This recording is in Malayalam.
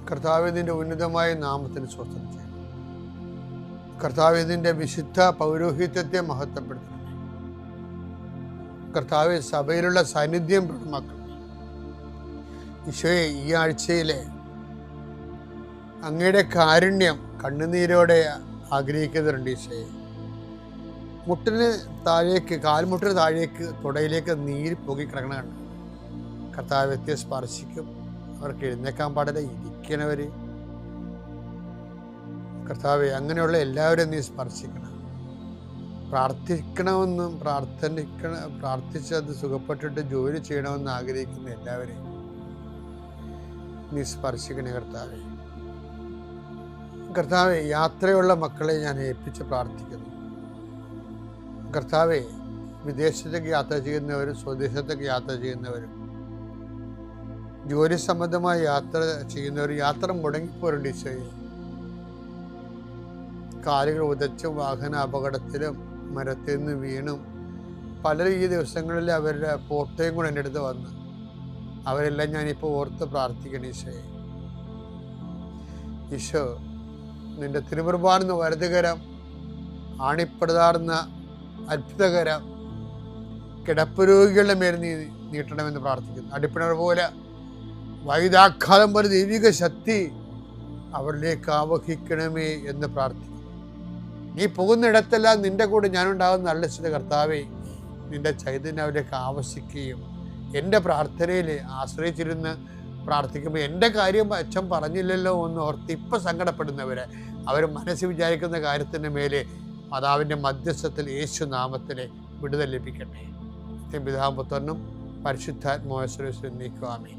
കർത്താവേ, നിന്റെ ഉന്നതമായ നാമത്തിന് സ്വസ്ഥം ചെയ്യും. കർത്താവേ, നിന്റെ വിശുദ്ധ പൗരോഹിത്യത്തെ മഹത്വപ്പെടുത്തണമേ. കർത്താവേ, സഭയിലുള്ള സാന്നിധ്യം പ്രകടമാക്കണം. ഈശോയെ, ഈ ആഴ്ചയിലെ അങ്ങയുടെ കാരുണ്യം കണ്ണുനീരോടെ ആഗ്രഹിക്കുന്നുണ്ട്. ഈശോയെ, മുട്ടിന് താഴേക്ക്, കാൽമുട്ടിന് താഴേക്ക്, തുടയിലേക്ക് നീര് പൊങ്ങിക്കിടക്കണ കണ്ട് കർത്താവ്യത്തെ സ്പർശിക്കും. അവർക്ക് എഴുന്നേക്കാൻ പാടില്ല, ഇരിക്കണവർ. കർത്താവെ, അങ്ങനെയുള്ള എല്ലാവരും നീ സ്പർശിക്കണം. പ്രാർത്ഥിക്കണമെന്നും പ്രാർത്ഥിച്ചത് സുഖപ്പെട്ടിട്ട് ജോലി ചെയ്യണമെന്ന് ആഗ്രഹിക്കുന്ന എല്ലാവരെയും നീ സ്പർശിക്കണേ കർത്താവെ. കർത്താവെ, യാത്രയുള്ള മക്കളെ ഞാൻ ഏൽപ്പിച്ച് പ്രാർത്ഥിക്കുന്നു. കർത്താവെ, വിദേശത്തേക്ക് യാത്ര ചെയ്യുന്നവരും സ്വദേശത്തേക്ക് യാത്ര ചെയ്യുന്നവരും ജോലി സംബന്ധമായി യാത്ര ചെയ്യുന്നവർ യാത്ര മുടങ്ങിപ്പോരുണ്ട്. ഈശോയെ, കാലുകൾ ഉദച്ചും വാഹന അപകടത്തിലും മരത്തിൽ നിന്ന് വീണും പലരും ഈ ദിവസങ്ങളിൽ അവരുടെ ഫോട്ടോയും കൂടെ എൻ്റെ അടുത്ത് വന്ന് അവരെല്ലാം ഞാനിപ്പോൾ ഓർത്ത് പ്രാർത്ഥിക്കണം. ഈശോയെ, ഈശോ, നിന്റെ തിരുമുറുപാർന്ന വലതുകരം, ആണിപ്പടുതാർന്ന അത്ഭുതകരം കിടപ്പ് രോഗികളുടെ മേൽ നീ നീട്ടണമെന്ന് പ്രാർത്ഥിക്കുന്നു. അടിപ്പിണർ പോലെ വൈദാഘാതം പോലെ ദൈവിക ശക്തി അവരിലേക്ക് ആവഹിക്കണമേ എന്ന് പ്രാർത്ഥിക്കുന്നു. നീ പോകുന്നിടത്തെല്ലാം നിന്റെ കൂടെ ഞാനുണ്ടാകുന്ന അല്ലസിന്റെ കർത്താവേ, നിന്റെ ചൈതന്യം അവരിലേക്ക് ആവശ്യിക്കുകയും എൻ്റെ പ്രാർത്ഥനയിൽ ആശ്രയിച്ചിരുന്ന് പ്രാർത്ഥിക്കുമ്പോൾ എൻ്റെ കാര്യം അച്ഛൻ പറഞ്ഞില്ലല്ലോ എന്ന് ഓർത്ത് ഇപ്പം സങ്കടപ്പെടുന്നവരെ അവർ മനസ്സിൽ വിചാരിക്കുന്ന കാര്യത്തിൻ്റെ മേലെ മാതാവിൻ്റെ മധ്യസ്ഥത്തിൽ യേശു നാമത്തിലെ വിടുതൽ ലഭിക്കട്ടെ. പിതാവും പുത്രനും പരിശുദ്ധാത്മാവും നീക്കുവാമേ.